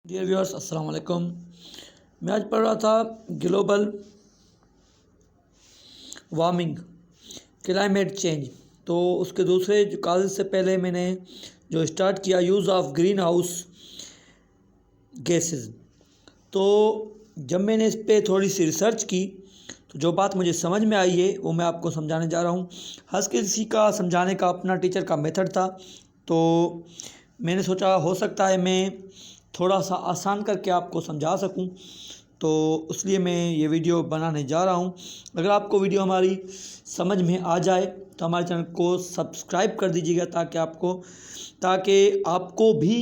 Dear viewers, अस्सलाम वालेकुम। मैं आज पढ़ रहा था ग्लोबल वार्मिंग, क्लाइमेट चेंज। तो उसके दूसरे जो काजेज़ से पहले मैंने जो स्टार्ट किया use of green house gases. तो जब मैंने इस पे थोड़ी सी रिसर्च की तो जो बात मुझे समझ में आई है वो मैं आपको समझाने जा रहा हूँ। हर किसी का समझाने का अपना टीचर का मेथड था, तो मैंने सोचा हो सकता है मैं थोड़ा सा आसान करके आपको समझा सकूं, तो इसलिए मैं ये वीडियो बनाने जा रहा हूं। अगर आपको वीडियो हमारी समझ में आ जाए तो हमारे चैनल को सब्सक्राइब कर दीजिएगा ताकि आपको भी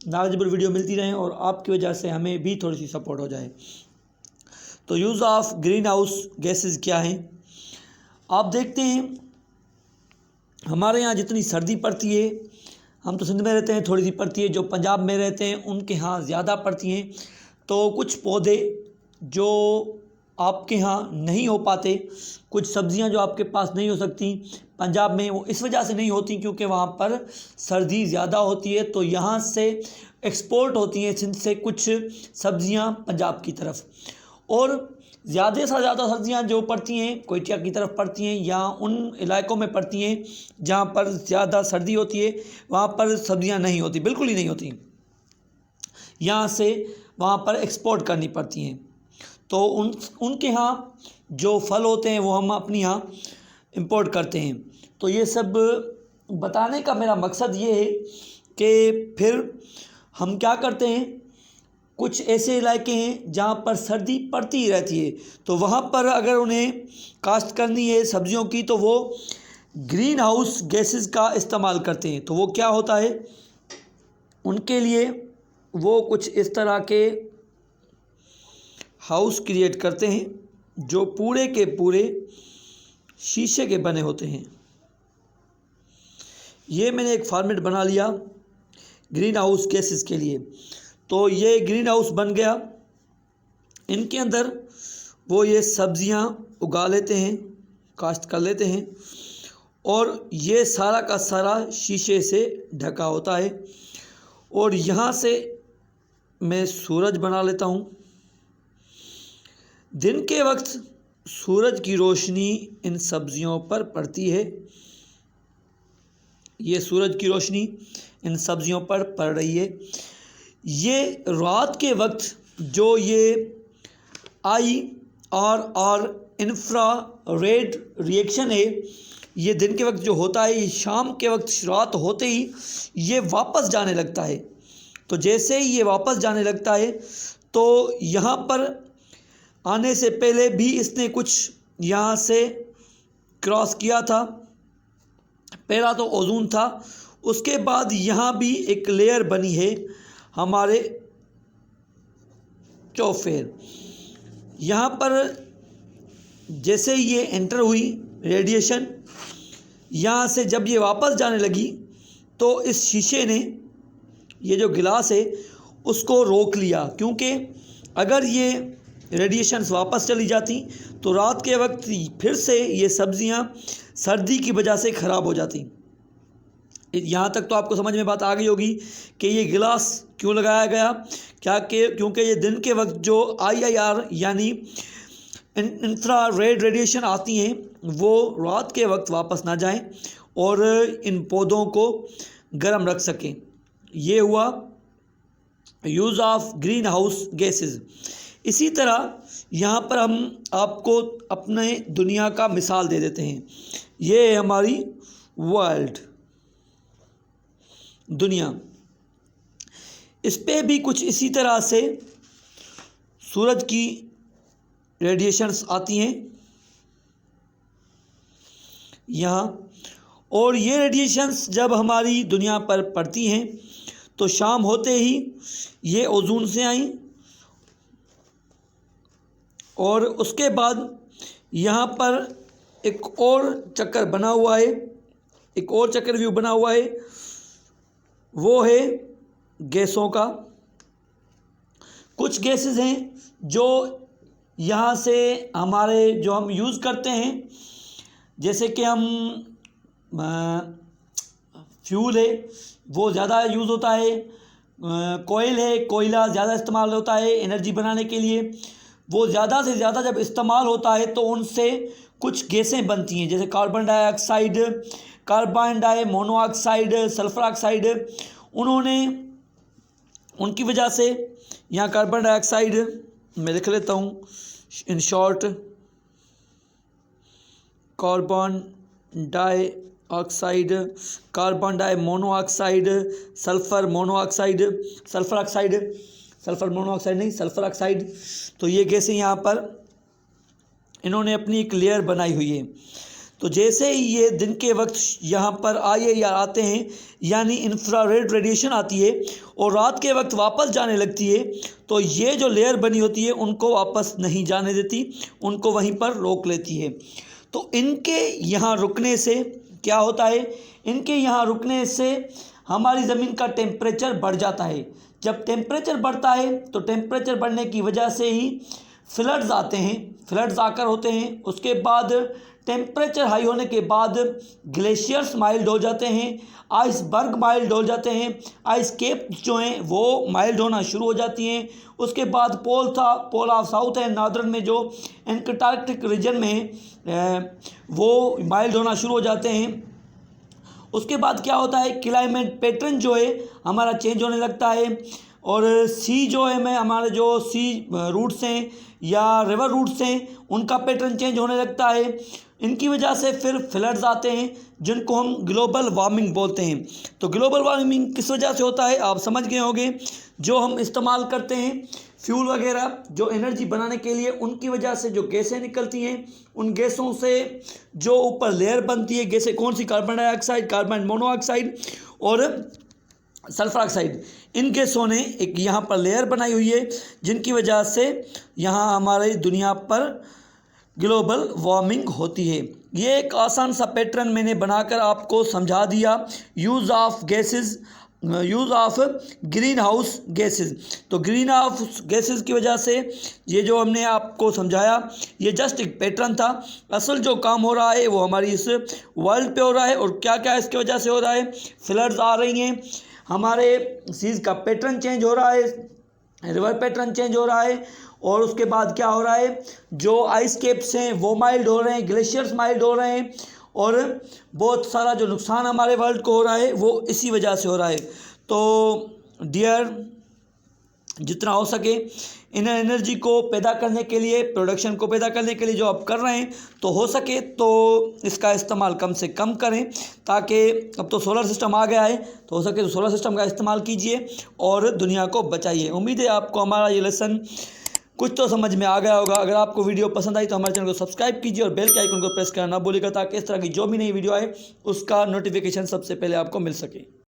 नॉलेजेबल वीडियो मिलती रहे और आपकी वजह से हमें भी थोड़ी सी सपोर्ट हो जाए। तो use of green house gases क्या हैं, आप देखते हैं हमारे यहाँ जितनी सर्दी पड़ती है, हम तो सिंध में रहते हैं, थोड़ी सी पड़ती है, जो पंजाब में रहते हैं उनके यहाँ ज़्यादा पड़ती हैं। तो कुछ पौधे जो आपके यहाँ नहीं हो पाते, कुछ सब्जियां जो आपके पास नहीं हो सकती पंजाब में, वो इस वजह से नहीं होती क्योंकि वहाँ पर सर्दी ज़्यादा होती है। तो यहाँ से एक्सपोर्ट होती हैं सिंध से कुछ सब्जियां पंजाब की तरफ, और ज़्यादा से ज़्यादा सर्दियाँ जो पड़ती हैं कोयटा की तरफ पड़ती हैं या उन इलाकों में पड़ती हैं जहाँ पर ज़्यादा सर्दी होती है, वहाँ पर सब्जियाँ नहीं होती, बिल्कुल ही नहीं होती। यहाँ से वहाँ पर एक्सपोर्ट करनी पड़ती हैं। तो उनके यहाँ जो फल होते हैं वो हम अपने यहाँ इंपोर्ट करते हैं। तो ये सब बताने का मेरा मकसद ये है कि फिर हम क्या करते हैं, कुछ ऐसे इलाके हैं जहाँ पर सर्दी पड़ती ही रहती है, तो वहाँ पर अगर उन्हें काश्त करनी है सब्जियों की तो वो ग्रीन हाउस गैसेस का इस्तेमाल करते हैं। तो वो क्या होता है, उनके लिए वो कुछ इस तरह के हाउस क्रिएट करते हैं जो पूरे के पूरे शीशे के बने होते हैं। ये मैंने एक फॉर्मेट बना लिया ग्रीन हाउस गैसेस के लिए। तो ये ग्रीन हाउस बन गया, इनके अंदर वो ये सब्जियां उगा लेते हैं, काश्त कर लेते हैं, और ये सारा का सारा शीशे से ढका होता है। और यहाँ से मैं सूरज बना लेता हूँ। दिन के वक्त सूरज की रोशनी इन सब्जियों पर पड़ती है, ये सूरज की रोशनी इन सब्जियों पर पड़ रही है। ये रात के वक्त जो ये IRR इंफ्रा रेड रिएक्शन है, ये दिन के वक्त जो होता है, ये शाम के वक्त रात होते ही ये वापस जाने लगता है। तो जैसे ही ये वापस जाने लगता है तो यहाँ पर आने से पहले भी इसने कुछ यहाँ से क्रॉस किया था। पहला तो ओजोन था, उसके बाद यहाँ भी एक लेयर बनी है हमारे ट्रोपोस्फेयर। यहाँ पर जैसे ये एंटर हुई रेडिएशन, यहाँ से जब ये वापस जाने लगी तो इस शीशे ने, ये जो गिलास है, उसको रोक लिया, क्योंकि अगर ये रेडिएशंस वापस चली जाती तो रात के वक्त फिर से ये सब्जियां सर्दी की वजह से ख़राब हो जाती। यहाँ तक तो आपको समझ में बात आ गई होगी कि ये गिलास क्यों लगाया गया, क्योंकि ये दिन के वक्त जो IIR यानी इंफ्रा रेड रेडिएशन आती हैं वो रात के वक्त वापस ना जाएं और इन पौधों को गर्म रख सकें। ये हुआ use of green house gases. इसी तरह यहाँ पर हम आपको अपने दुनिया का मिसाल दे देते हैं। ये है हमारी वर्ल्ड दुनिया, इस पे भी कुछ इसी तरह से सूरज की रेडिएशंस आती हैं यहाँ, और ये रेडिएशंस जब हमारी दुनिया पर पड़ती हैं तो शाम होते ही ये ओजोन से आई, और उसके बाद यहाँ पर एक और चक्कर बना हुआ है, एक और चक्रव्यूह बना हुआ है, वो है गैसों का। कुछ गैसेस हैं जो यहाँ से हमारे जो हम यूज़ करते हैं, जैसे कि हम फ्यूल है वो ज़्यादा यूज़ होता है, कोयल है, कोयला ज़्यादा इस्तेमाल होता है एनर्जी बनाने के लिए। वो ज़्यादा से ज़्यादा जब इस्तेमाल होता है तो उनसे कुछ गैसें बनती हैं, जैसे carbon dioxide, carbon di monoxide, sulphur oxide. उनकी वजह से यहाँ कार्बन डाइऑक्साइड मैं लिख लेता हूँ in short, carbon dioxide, carbon di monoxide, sulphur monoxide, sulphur monoxide नहीं, सल्फर ऑक्साइड। तो ये गैसें यहाँ पर इन्होंने अपनी एक लेयर बनाई हुई है। तो जैसे ही ये दिन के वक्त यहाँ पर आए या आते हैं, यानी इंफ्रारेड रेडिएशन आती है और रात के वक्त वापस जाने लगती है, तो ये जो लेयर बनी होती है उनको वापस नहीं जाने देती, उनको वहीं पर रोक लेती है। तो इनके यहाँ रुकने से क्या होता है, इनके यहाँ रुकने से हमारी ज़मीन का टेम्परेचर बढ़ जाता है। जब टेम्परेचर बढ़ता है तो टेम्परेचर बढ़ने की वजह से ही फ्लड्स आते हैं, फ्लड्स आकर होते हैं। उसके बाद टेम्परेचर हाई होने के बाद ग्लेशियर्स माइल्ड हो जाते हैं, आइसबर्ग माइल्ड हो जाते हैं, आइस केप जो हैं वो माइल्ड होना शुरू हो जाती हैं। उसके बाद pole of south and northern में जो एंटार्क्टिक रीजन में वो माइल्ड होना शुरू हो जाते हैं। उसके बाद क्या होता है, क्लाइमेट पैटर्न जो है हमारा चेंज होने लगता है, और सी जो है मैं हमारे जो सी रूट्स हैं या रिवर रूट्स हैं उनका पैटर्न चेंज होने लगता है। इनकी वजह से फिर फ्लड्स आते हैं जिनको हम ग्लोबल वार्मिंग बोलते हैं। तो ग्लोबल वार्मिंग किस वजह से होता है आप समझ गए होंगे, जो हम इस्तेमाल करते हैं फ्यूल वगैरह जो एनर्जी बनाने के लिए, उनकी वजह से जो गैसें निकलती हैं, उन गैसों से जो ऊपर लेयर बनती है, गैसें कौन सी, कार्बन डाइऑक्साइड, कार्बन मोनोऑक्साइड और सल्फर ऑक्साइड। इन गैसों ने एक यहाँ पर लेयर बनाई हुई है जिनकी वजह से यहाँ हमारी दुनिया पर ग्लोबल वार्मिंग होती है। ये एक आसान सा पैटर्न मैंने बनाकर आपको समझा दिया। Use of green house gases. तो ग्रीन हाउस गैसेस की वजह से ये जो हमने आपको समझाया ये जस्ट एक पैटर्न था। असल जो काम हो रहा है वो हमारी इस वर्ल्ड पे हो रहा है, और क्या क्या इसकी वजह से हो रहा है, फ्लड्स आ रही हैं, हमारे सीज़ का पैटर्न चेंज हो रहा है, रिवर पैटर्न चेंज हो रहा है, और उसके बाद क्या हो रहा है, जो आइस कैप्स हैं वो माइल्ड हो रहे हैं, ग्लेशियर्स माइल्ड हो रहे हैं, और बहुत सारा जो नुकसान हमारे वर्ल्ड को हो रहा है वो इसी वजह से हो रहा है। तो डियर, जितना हो सके इन एनर्जी को पैदा करने के लिए, प्रोडक्शन को पैदा करने के लिए जो आप कर रहे हैं, तो हो सके तो इसका इस्तेमाल कम से कम करें, ताकि अब तो सोलर सिस्टम आ गया है, तो हो सके तो सोलर सिस्टम का इस्तेमाल कीजिए और दुनिया को बचाइए। उम्मीद है आपको हमारा ये लेसन कुछ तो समझ में आ गया होगा। अगर आपको वीडियो पसंद आई तो हमारे चैनल को सब्सक्राइब कीजिए और बेल के आइकन को प्रेस करना ना भूलिएगा, ताकि इस तरह की जो भी नई वीडियो आए उसका नोटिफिकेशन सबसे पहले आपको मिल सके।